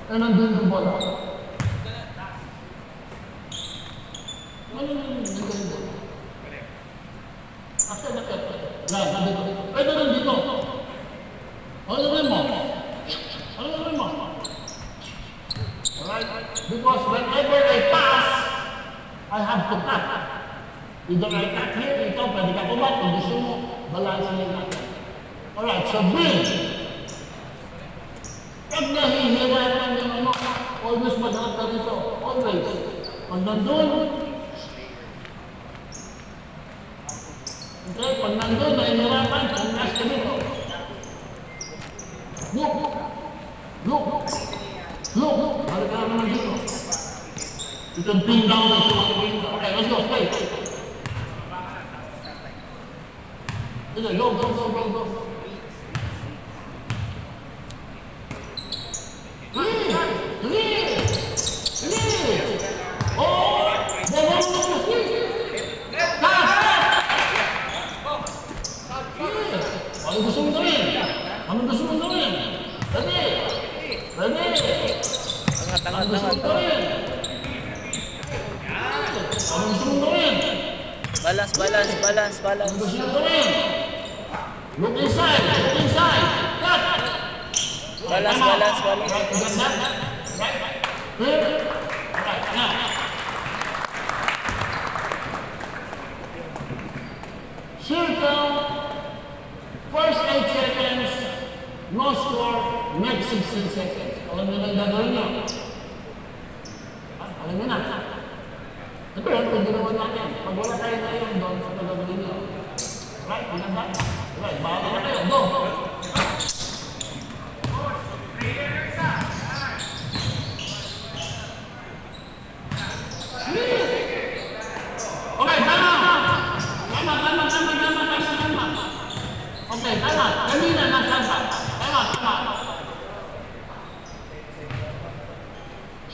And nandito yung bola. Pwede rin dito. Ano rin mo? Alright? Because whenever I pass, I have to cut. Either I cut here, ikaw, pwede ka kumat. Kung gusto mo, balance niya natin. Alright, so bring. Pag nahihirapan yung ano, always maghanap ka dito. Always. Pag nandun, pag nandun, nahihirapan, pumas ka dito. Look! Balik ka naman dito. You can pin down the two. Okay, let's go, play. Okay, go. Ano gusto mong gawin? Ready? Tangat. Ano gusto mong gawin? Balance. Ano gusto mong gawin? Look inside. Cut! Balance. Right, ganda. Right. Here. Right, now. Circle. First 8 seconds. No score. Next 16 seconds. Alam niyo na yung gagawin niyo. Alam niyo na. Ito yan, pag ginawa natin. Pag wala tayo ngayon doon, ito gagawin niyo. Right, maganda. Right, bago na kayo. Go! Okay, tama! Okay, tama. Kanina nasaan ka? Tama.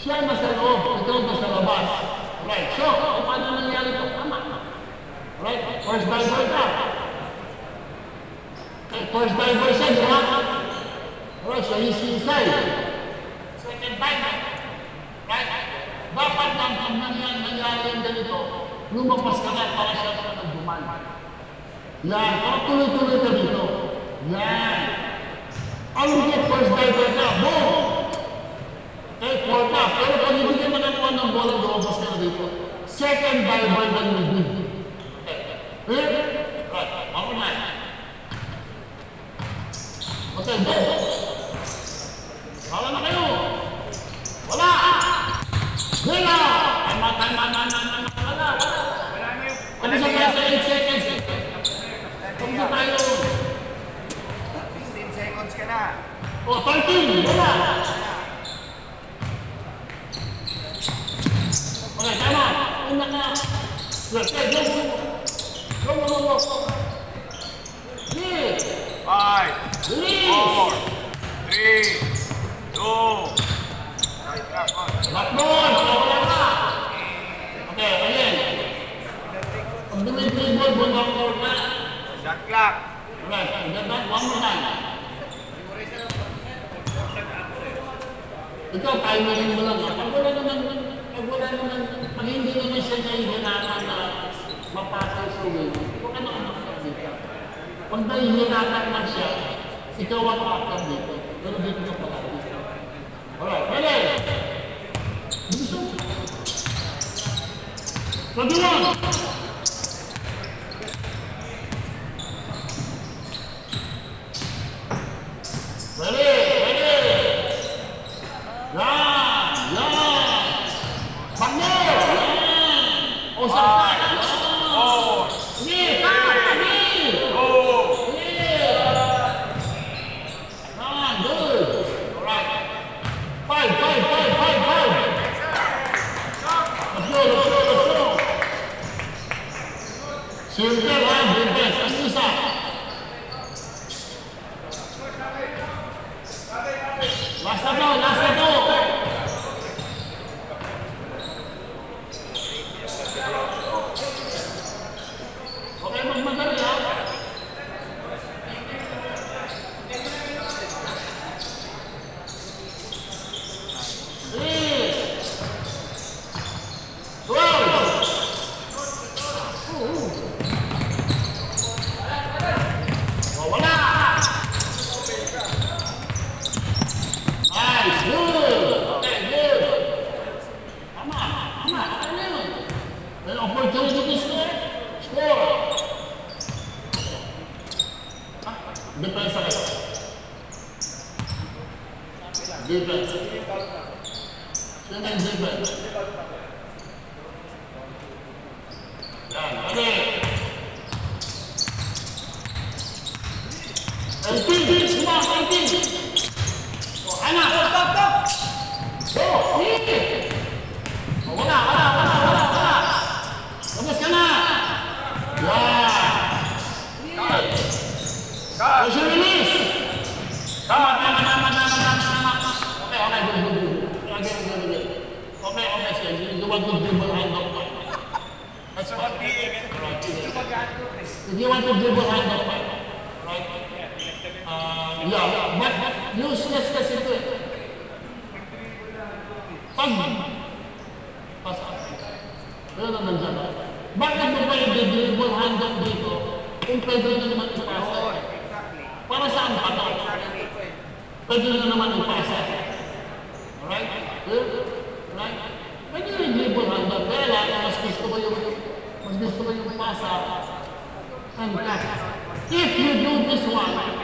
Siya nasa loob, ikaw nasa labas. Right, so, paano nangyari ito? Tama. Right, first diver ka. Okay, first diver siya, di ba? Alright, so he's inside. Second diver. Right, dapat lang kung nangyari yung ganito, lumabas ka na para siya sa nagduman. Yan, pero tuloy-tuloy ka dito. Yan. Ang first diver ka, boom! Okay, 4 ka. Pero pag hindi ka manakuha ng bola, lumabas ka na dito. Second diver ng midway. Okay? Right, ako na. Okay, go. Wala na kayo. Wala! Wala! Wala. Kami sa tayo sa 8 seconds. Kami sa tayo. 16 seconds ka na. O, 13. Wala. Okay, tama. Una ka. Okay, go. Release. 5, Release. 4, 3, 2. Lockdown. Wala ka. Okay, again. Pag dumit-dumit mo, lockdown na. Shot clock. Right, get back one more time. Ikaw, timerin mo lang. Pag hindi naman siya nahihirapan na mapasay sa win, huwag ka na umakit dito. Pag nahihirapan man siya, ikaw ang umakit dito. Pero dito ka pala dito. Alright, ready? Gusto mo? Ready one! Ready! 18, come on, 18. Oh, anak. Oh, sige. Oh, wala. Labas ka na. Yeah. Push your release. Come on. Okay, good. Okay, sir. You want to dribble hand up. That's what if you want to dribble hand up, right? Yeah, but useless kasi ito eh. Pasa. Pero naman dyan. Bakit mo ba yung dribble hand up dito kung pwede na naman ipasa? Para saan pa ito? Pwede na naman ipasa. Alright? Right? Pwede na yung dribble hand up. Kaya lang, mas gusto ko yung pasa and cut. If you do this one,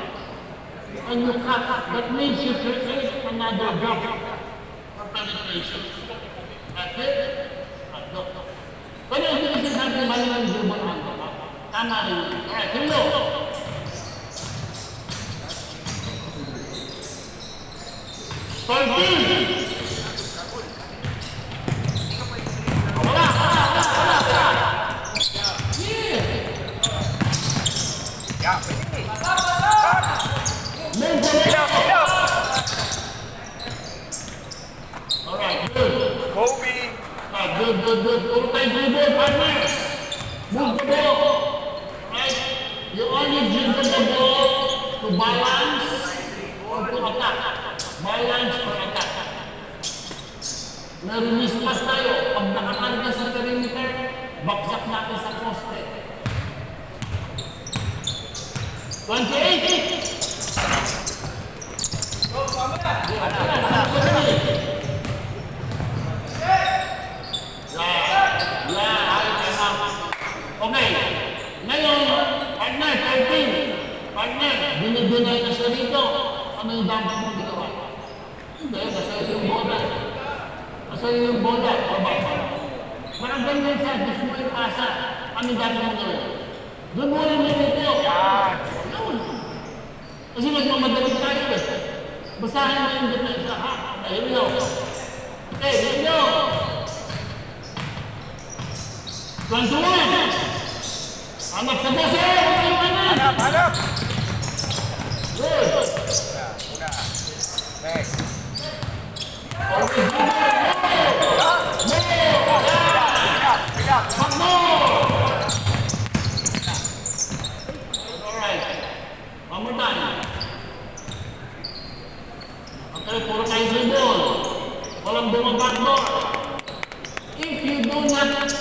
and you cut, that means you create another drop for penetration. That's it? Pero hindi kasi sabi mali ng dribble hand up. Tama rin. Alright, here we go. Good. Ultimate dribble, partners. Move the ball. Right? You only dribble the ball to balance or to attack. Balance or attack. Na-release pass tayo. Pag nakakarga sa perimeter, baksak natin sa poste. 28. Okay, ngayon, partner, 13. Partner, binibinay na siya dito. Ano yung dapat mong ginawa? Hindi, masaya yung bola. Masaya yung bola. Parang ganyan siya, gusto mo yung pasa. Ano yung dapat mong ginawa? Doon mo rin dito. Kasi nagmamadali tayo eh. Basahin mo yung depensa, ha? Here we go. Okay, here we go. 21. Hanap sa boss eh! Hanap! Good! Una. Next. Alright. One more time. Okay, puro kayo dribble. Walang bumabakbor. If you do not,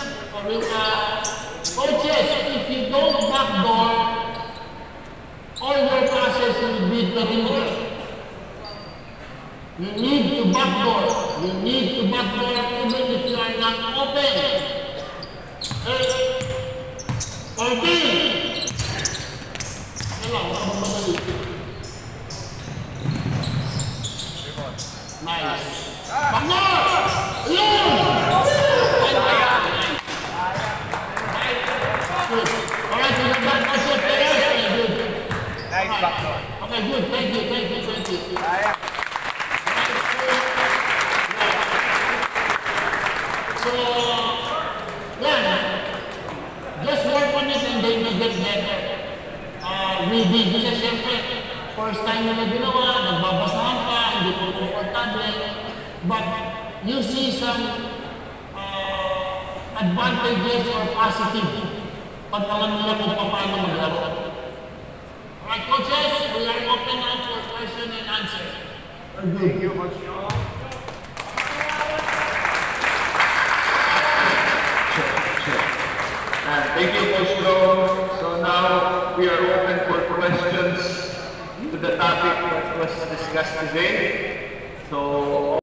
coaches, if you don't backdoor, all your passes will be perimeter. You need to backdoor. You need to backdoor even if you are not open. 14. Nice. Backdoor! Nice backdoor. Okay, good. Thank you. So, yeah, just work on it and then you get better. Reading, kasi siyempre, first time na ginawa, nagbabasahan pa, hindi po komportable. But you see some advantages or positive pag alam nila kung paano maglaro. Alright, coaches, we are open now for question and answer. Thank you, Coach. Thank you, Coach Joe. So now we are open for questions to the topic that was discussed today. So